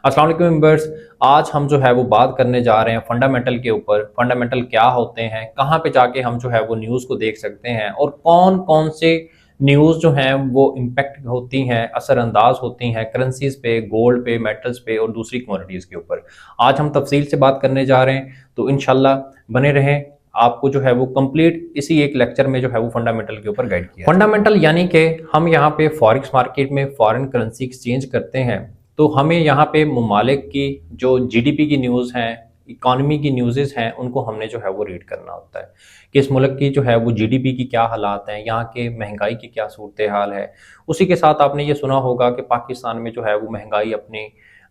अस्सलाम वालेकुम मेंबर्स। आज हम जो है वो बात करने जा रहे हैं फंडामेंटल के ऊपर। फंडामेंटल क्या होते हैं, कहाँ पे जाके हम जो है वो न्यूज़ को देख सकते हैं और कौन कौन से न्यूज़ जो हैं वो इम्पैक्ट होती हैं, असरअंदाज होती हैं करेंसीज पे, गोल्ड पे, मेटल्स पे और दूसरी कमोडिटीज़ के ऊपर। आज हम तफसील से बात करने जा रहे हैं, तो इंशाल्लाह बने रहें। आपको जो है वो कंप्लीट इसी एक लेक्चर में जो है वो फंडामेंटल के ऊपर गाइड किया। फंडामेंटल यानी कि हम यहाँ पे फॉरेक्स मार्केट में फॉरेन करेंसी एक्सचेंज करते हैं, तो हमें यहाँ पे ममालिक की जो जीडीपी की न्यूज़ हैं, इकॉनमी की न्यूज़ेस हैं, उनको हमने जो है वो रीड करना होता है कि इस मुल्क की जो है वो जीडीपी की क्या हालात हैं, यहाँ के महंगाई की क्या सूरत हाल है। उसी के साथ आपने ये सुना होगा कि पाकिस्तान में जो है वो महंगाई अपनी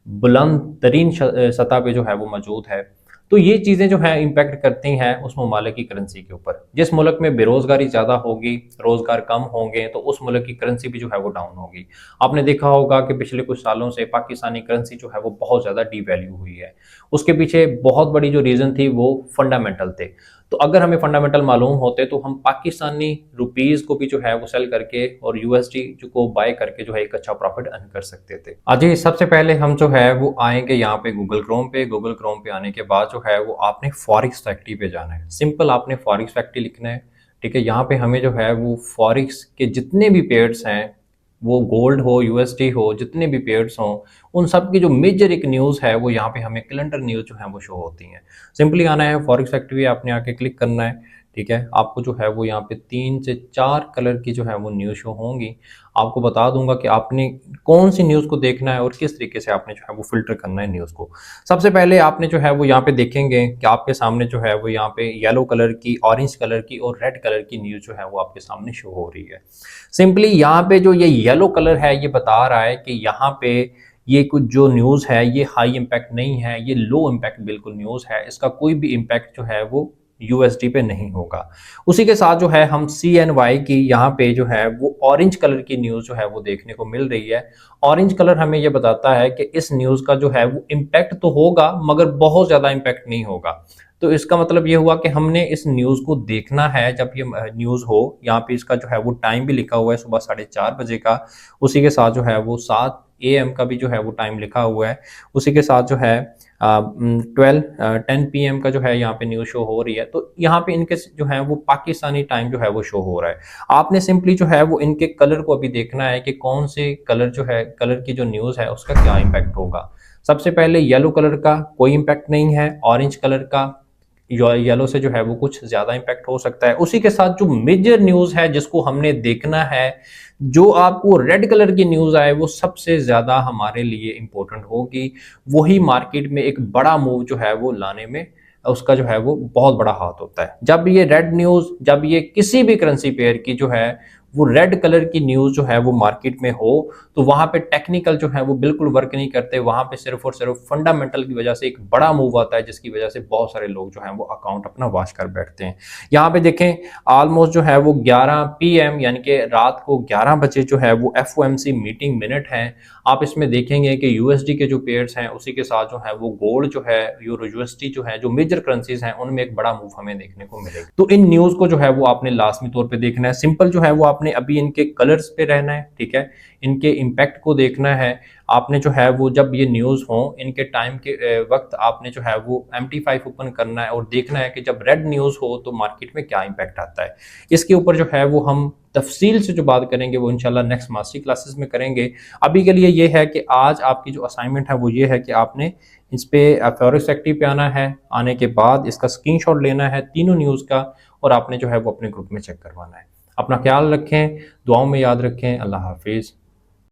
बुलंद तरीन सतह पे जो है वो मौजूद है। तो ये चीज़ें जो है इम्पैक्ट करती हैं उस ममालिक की करेंसी के ऊपर। जिस मुल्क में बेरोज़गारी ज़्यादा होगी, रोज़गार कम होंगे, तो उस मुल्क की करेंसी भी जो है वो डाउन होगी। आपने देखा होगा कि पिछले कुछ सालों से पाकिस्तानी करेंसी जो है वो बहुत ज़्यादा डीवैल्यू हुई है। उसके पीछे बहुत बड़ी जो रीज़न थी वो फंडामेंटल थे। तो अगर हमें फंडामेंटल मालूम होते तो हम पाकिस्तानी रुपीज़ को भी जो है वो सेल करके और यूएसडी को बाय करके जो है एक अच्छा प्रॉफिट अर्न कर सकते थे। अजय, सबसे पहले हम जो है वो आएंगे यहाँ पे गूगल क्रोम पे आने के बाद जो है वो आपने फॉरेक्स फैक्ट्री पे जाना है। सिंपल आपने फॉरेक्स फैक्ट्री लिखना है। ठीक है, यहाँ पे हमें जो है वो फॉरेक्स के जितने भी पेयर्स हैं, वो गोल्ड हो, यूएसडी हो, जितने भी पेयर्स हों, उन सब की जो मेजर एक न्यूज़ है वो यहाँ पे हमें कैलेंडर न्यूज़ जो है वो शो होती हैं। सिंपली आना है फॉरेक्स फैक्ट्री, आपने आके क्लिक करना है। ठीक है, आपको जो है वो यहाँ पे 3 से 4 कलर की जो है वो न्यूज़ शो होंगी। आपको बता दूंगा कि आपने कौन सी न्यूज़ को देखना है और किस तरीके से आपने जो है वो फिल्टर करना है न्यूज़ को। सबसे पहले आपने जो है वो यहाँ पे देखेंगे कि आपके सामने जो है वो यहाँ पे येलो कलर की, ऑरेंज कलर की और रेड कलर की न्यूज़ जो है वो आपके सामने शो हो रही है। सिंपली यहाँ पे जो ये येलो कलर है ये बता रहा है कि यहाँ पे ये कुछ जो न्यूज़ है ये हाई इम्पैक्ट नहीं है, ये लो इम्पैक्ट बिल्कुल न्यूज़ है। इसका कोई भी इम्पैक्ट जो है वो यूएसडी पे नहीं होगा। उसी के साथ जो है हम CNY की यहाँ पे जो है वो ऑरेंज कलर की न्यूज़ जो है वो देखने को मिल रही है। ऑरेंज कलर हमें ये बताता है कि इस न्यूज़ का जो है वो इम्पैक्ट तो होगा मगर बहुत ज़्यादा इम्पैक्ट नहीं होगा। तो इसका मतलब ये हुआ कि हमने इस न्यूज़ को देखना है जब ये न्यूज़ हो। यहाँ पे इसका जो है वो टाइम भी लिखा हुआ है, सुबह 4:30 बजे का। उसी के साथ जो है वो 7 AM का भी जो है वो टाइम लिखा हुआ है। उसी के साथ जो है 10 PM का जो है यहाँ पे न्यूज़ शो हो रही है। तो यहाँ पे इनके जो है वो पाकिस्तानी टाइम जो है वो शो हो रहा है। आपने सिंपली जो है वो इनके कलर को अभी देखना है कि कौन से कलर जो है, कलर की जो न्यूज़ है उसका क्या इम्पैक्ट होगा। सबसे पहले येलो कलर का कोई इम्पैक्ट नहीं है, ऑरेंज कलर का येलो से जो है वो कुछ ज़्यादा इम्पैक्ट हो सकता है। उसी के साथ जो मेजर न्यूज़ है जिसको हमने देखना है, जो आपको रेड कलर की न्यूज़ आए, वो सबसे ज़्यादा हमारे लिए इम्पोर्टेंट होगी। वही मार्केट में एक बड़ा मूव जो है वो लाने में उसका जो है वो बहुत बड़ा हाथ होता है। जब ये रेड न्यूज़, जब ये किसी भी करेंसी पेयर की जो है वो रेड कलर की न्यूज़ जो है वो मार्केट में हो, तो वहाँ पे टेक्निकल जो है वो बिल्कुल वर्क नहीं करते। वहाँ पे सिर्फ और सिर्फ फंडामेंटल की वजह से एक बड़ा मूव आता है, जिसकी वजह से बहुत सारे लोग जो हैं वो अकाउंट अपना वॉश कर बैठते हैं। यहाँ पे देखें, ऑलमोस्ट जो है वो 11 PM यानी कि रात को 11 बजे जो है वो FOMC मीटिंग मिनट है। आप इसमें देखेंगे कि यूएसडी के जो पेयर्स हैं, उसी के साथ जो है वो गोल्ड जो है, यूरो यूएसडी जो है, जो मेजर करेंसीज हैं, उनमें एक बड़ा मूव हमें देखने को मिलेगा। तो इन न्यूज़ को जो है वो आपने लाजमी तौर पे देखना है। सिंपल जो है वो आपने अभी इनके कलर्स पे रहना है। ठीक है, इनके इम्पैक्ट को देखना है। आपने जो है वो जब ये न्यूज़ हो, इनके टाइम के वक्त आपने जो है वो MT5 ओपन करना है और देखना है कि जब रेड न्यूज़ हो तो मार्केट में क्या इम्पैक्ट आता है। इसके ऊपर जो है वो हम तफसील से जो बात करेंगे वो इंशाल्लाह नेक्स्ट मास्टर क्लासेस में करेंगे। अभी के लिए ये है कि आज आपकी जो असाइनमेंट है वो ये है कि आपने इस पे फॉरेक्स फैक्ट्री पे आना है। आने के बाद इसका स्क्रीनशॉट लेना है तीनों न्यूज़ का और आपने जो है वो अपने ग्रुप में चेक करवाना है। अपना ख्याल रखें, दुआओं में याद रखें। अल्लाह हाफिज़।